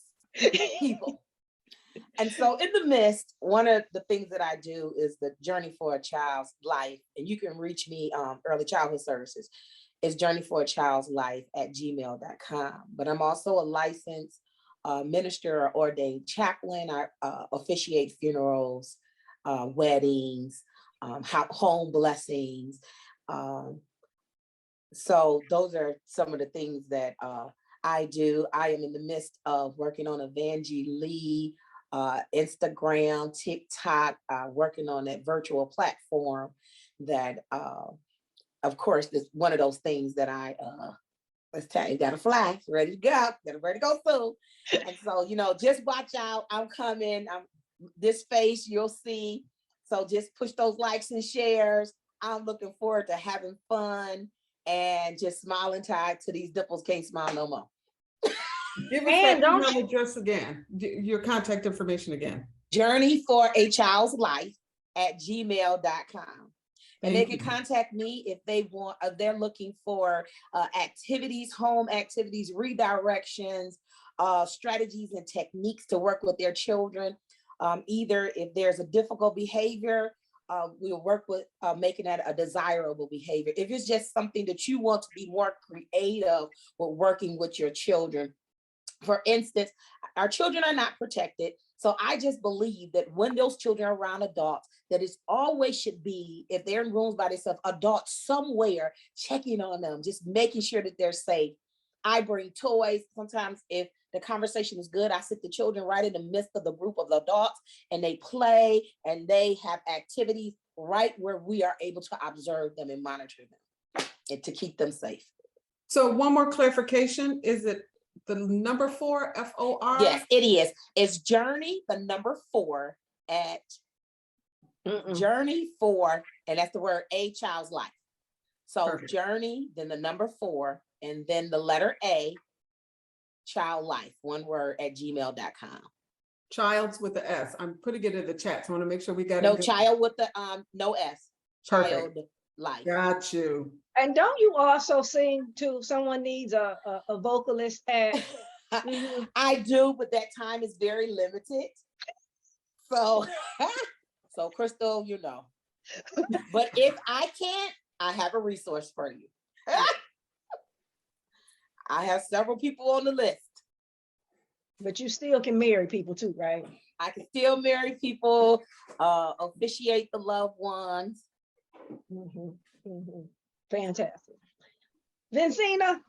people. And so in the midst, one of the things that I do is the Journey for a Child's Life. And you can reach me, Early Childhood Services. It's journeyforachildslife@gmail.com. But I'm also a licensed minister or ordained chaplain. I officiate funerals, weddings, home blessings. So those are some of the things that I do. I am in the midst of working on Evangeline, Instagram, TikTok, working on that virtual platform that, of course, is one of those things that I, let's tell you, gotta fly, ready to go soon. And so, just watch out. I'm coming. This face you'll see. So just push those likes and shares. I'm looking forward to having fun and just smiling tied to these dimples can't smile no more. Give us that email address again, your contact information again. journeyforachildslife@gmail.com. And they can contact me if they want, they're looking for activities, home activities, redirections, strategies and techniques to work with their children. Either if there's a difficult behavior, we'll work with making that a desirable behavior. If it's just something that you want to be more creative with working with your children. For instance, our children are not protected. So I just believe that when those children are around adults, that it always should be, if they're in rooms by themselves, adults somewhere checking on them, just making sure that they're safe. I bring toys. Sometimes if the conversation is good, I sit the children right in the midst of the group of adults and they play and they have activities right where we are able to observe them and monitor them and to keep them safe. So one more clarification, is it the number 4, FOR? Yes, it is. It's Journey, the number 4 at Journey for, and that's the word A, Child's Life. So perfect. Journey, then the number 4, and then the letter A, Child Life, one word, @gmail.com. Child's with the S. I'm putting it in the chat, so I want to make sure we got no child with the no S. Perfect. Child Life. Got you. And don't you also sing too? Someone needs a vocalist at. I do, but that time is very limited. So, so Crystal, But if I can't, I have a resource for you. I have several people on the list. But you still can marry people too, right? I can still marry people, officiate the loved ones. Fantastic. Vincina.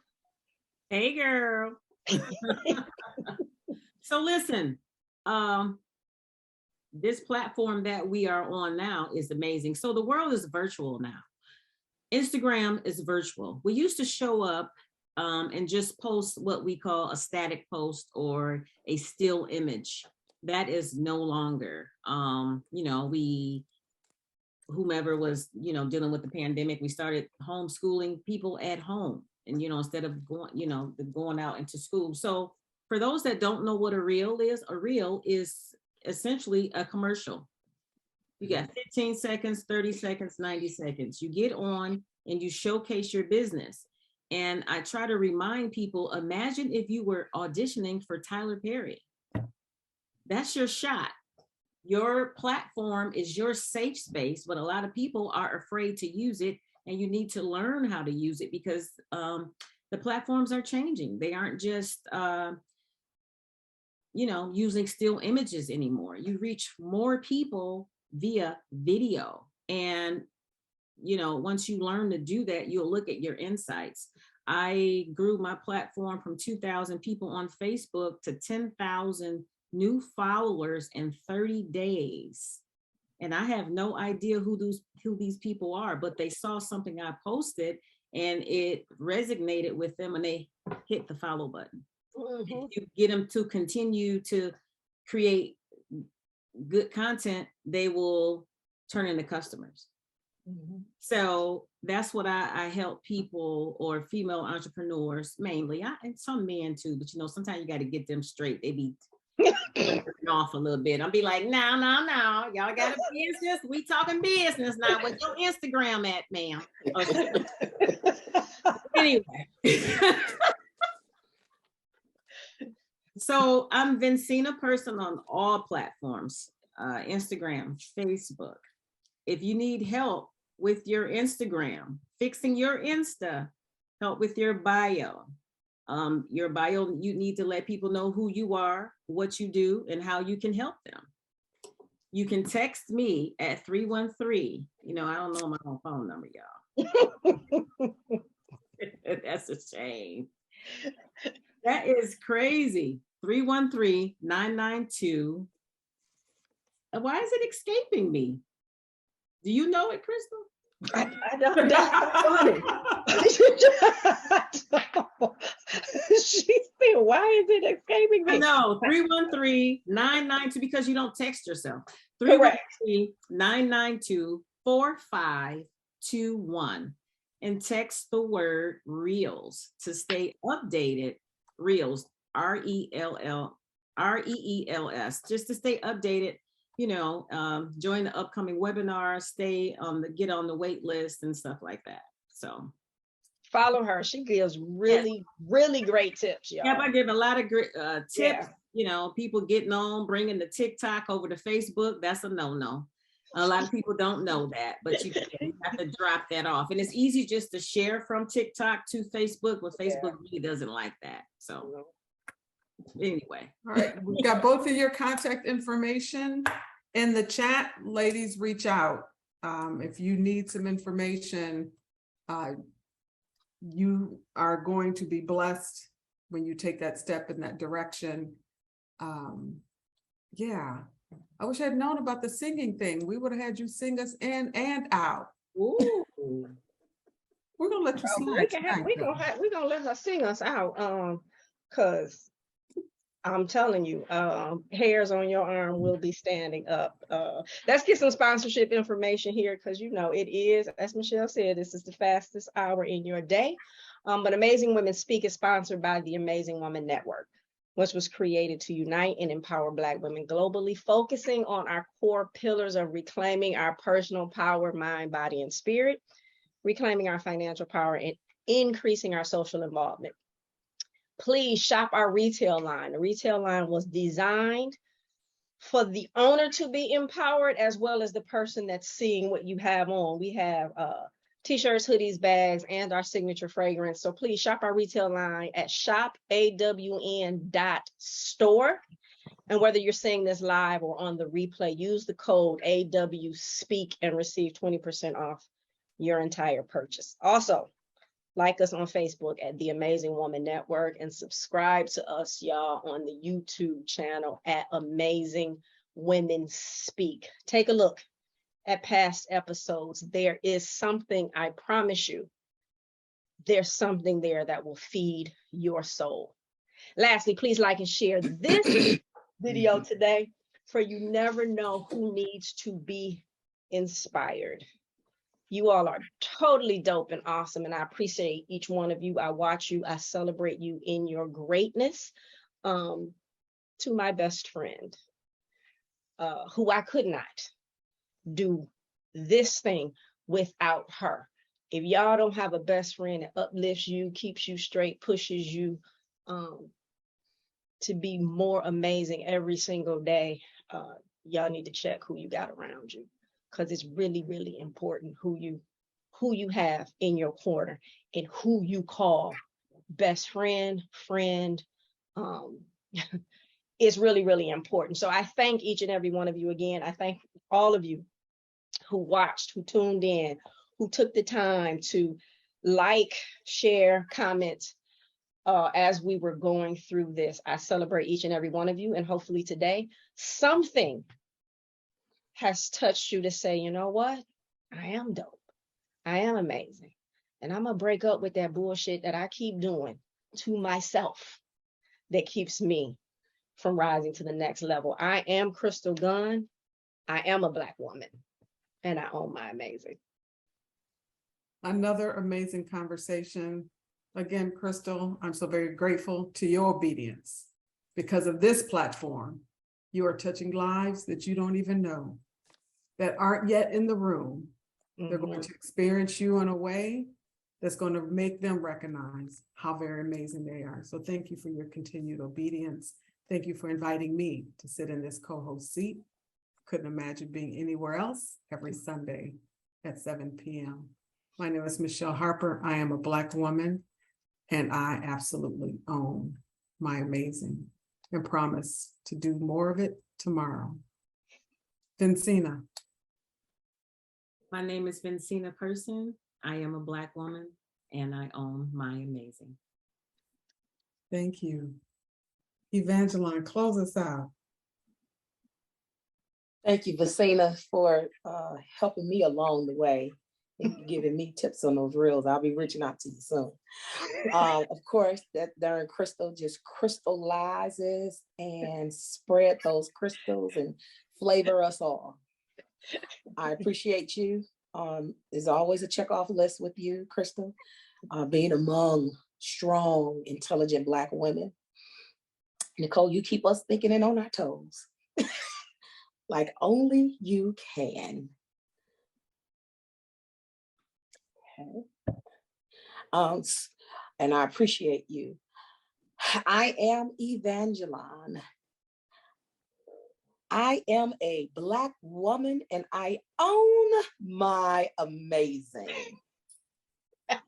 Hey, girl. So listen, this platform that we are on now is amazing. So the world is virtual now. Instagram is virtual. We used to show up and just post what we call a static post or a still image. That is no longer, whomever was, dealing with the pandemic, we started homeschooling people at home and, instead of going out into school. So for those that don't know what a reel is essentially a commercial. You got 15 seconds, 30 seconds, 90 seconds. You get on and you showcase your business. And I try to remind people, imagine if you were auditioning for Tyler Perry. That's your shot. Your platform is your safe space, but a lot of people are afraid to use it, and you need to learn how to use it because the platforms are changing. They aren't just, using still images anymore. You reach more people via video. And, once you learn to do that, you'll look at your insights. I grew my platform from 2,000 people on Facebook to 10,000 new followers in 30 days. And I have no idea who these people are, but they saw something I posted and it resonated with them and they hit the follow button. If you get them to continue to create good content, they will turn into customers. So that's what I help people or female entrepreneurs mainly, and some men too, but sometimes you got to get them straight. They be off a little bit. I'll be like, no, y'all got a business. We talking business now. What's your Instagram at, ma'am? Anyway. So I'm Vincina Person on all platforms, Instagram, Facebook. If you need help with your Instagram, fixing your Insta, help with your bio. You need to let people know who you are, what you do, and how you can help them. You can text me at 313. I don't know my own phone number, y'all. That's a shame. That is crazy. 313-992. Why is it escaping me? Do you know it, Crystal? I don't. That's funny. She said, "Why is it escaping me?" No, 313-992 because you don't text yourself. 313-992-4521 and text the word reels to stay updated. Reels, REELS, just to stay updated. Join the upcoming webinars, get on the wait list and stuff like that. So follow her. She gives really, really great tips. Y'all. Yeah, I give a lot of great tips. Yeah. People getting on, bringing the TikTok over to Facebook. That's a no-no. A lot of people don't know that, but you have to drop that off. And it's easy just to share from TikTok to Facebook, but Facebook really doesn't like that. So anyway. All right, we got both of your contact information in the chat. Ladies, reach out. If you need some information, you are going to be blessed when you take that step in that direction. Yeah, I wish I'd known about the singing thing. We would have had you sing us in and out. Ooh. We're gonna let you sing. We're gonna let her sing us out. Cause I'm telling you, hairs on your arm will be standing up. Let's get some sponsorship information here because it is, as Michele said, this is the fastest hour in your day. But Amazing Women Speak is sponsored by the Amazing Woman Network, which was created to unite and empower Black women globally, focusing on our core pillars of reclaiming our personal power, mind, body, and spirit, reclaiming our financial power, and increasing our social involvement. Please shop our retail line. The retail line was designed for the owner to be empowered as well as the person that's seeing what you have on. We have t-shirts, hoodies, bags, and our signature fragrance. So please shop our retail line at shopawn.store. And whether you're seeing this live or on the replay, use the code AWSPEAK and receive 20% off your entire purchase. Also, like us on Facebook at The Amazing Woman Network and subscribe to us, y'all, on the YouTube channel at Amazing Women Speak. Take a look at past episodes. There is something, I promise you, there's something there that will feed your soul. Lastly, please like and share this video today, for you never know who needs to be inspired. You all are totally dope and awesome, and I appreciate each one of you. I watch you, I celebrate you in your greatness. To my best friend, who I could not do this thing without her. If y'all don't have a best friend that uplifts you, keeps you straight, pushes you to be more amazing every single day, y'all need to check who you got around you, because it's really, really important who you have in your corner and who you call best friend. It's really, really important. So I thank each and every one of you again. I thank all of you who watched, who tuned in, who took the time to like, share, comment as we were going through this. I celebrate each and every one of you, and hopefully today something has touched you to say, you know what? I am dope. I am amazing. And I'm gonna break up with that bullshit that I keep doing to myself that keeps me from rising to the next level. I am Crystal Gunn. I am a Black woman, and I own my amazing. Another amazing conversation. Again, Crystal, I'm so very grateful to your obedience. Because of this platform, you are touching lives that you don't even know, that aren't yet in the room. They're going to experience you in a way that's going to make them recognize how very amazing they are. So thank you for your continued obedience. Thank you for inviting me to sit in this co-host seat. Couldn't imagine being anywhere else every Sunday at 7 p.m. My name is Michele Harper. I am a Black woman, and I absolutely own my amazing and promise to do more of it tomorrow. Vincina. My name is Vincina Person. I am a Black woman, and I own my amazing. Thank you. Evangeline, close us out. Thank you, Vincina, for helping me along the way and giving me tips on those reels. I'll be reaching out to you soon. Of course, that darn Crystal just crystallizes and spread those crystals and flavor us all. I appreciate you. There's always a check-off list with you, Crystal, being among strong, intelligent Black women. Nicole, you keep us thinking and on our toes. Like only you can. Okay. And I appreciate you. I am Evangeline. I am a Black woman, and I own my amazing. Come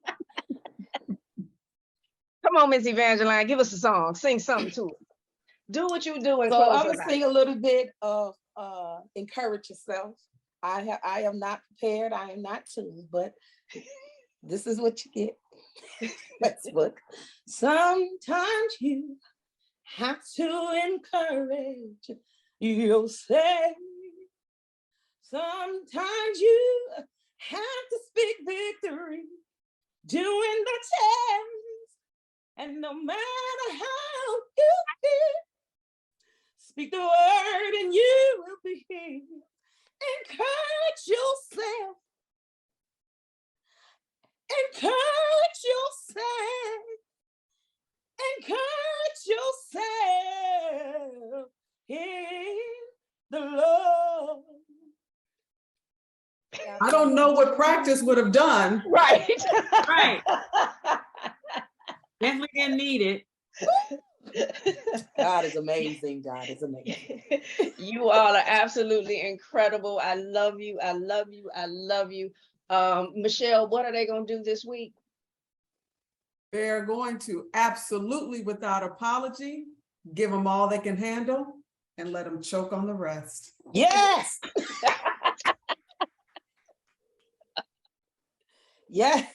on, Miss Evangeline, give us a song. Sing something to it. Do what you do and So close I'm us gonna out. sing a little bit of encourage yourself. I am not prepared. I am not tuned, but this is what you get. Facebook. Sometimes you have to encourage yourself. Sometimes you have to speak victory, doing the test, and no matter how you feel, speak the word and you will be healed. Encourage yourself. Encourage yourself. Encourage yourself in the Lord. I don't know what practice would have done. Right. Right. Definitely didn't need it. God is amazing. God is amazing. You all are absolutely incredible. I love you. I love you. I love you. Michele, what are they going to do this week? They're going to absolutely, without apology, give them all they can handle and let them choke on the rest. Yes. Yes.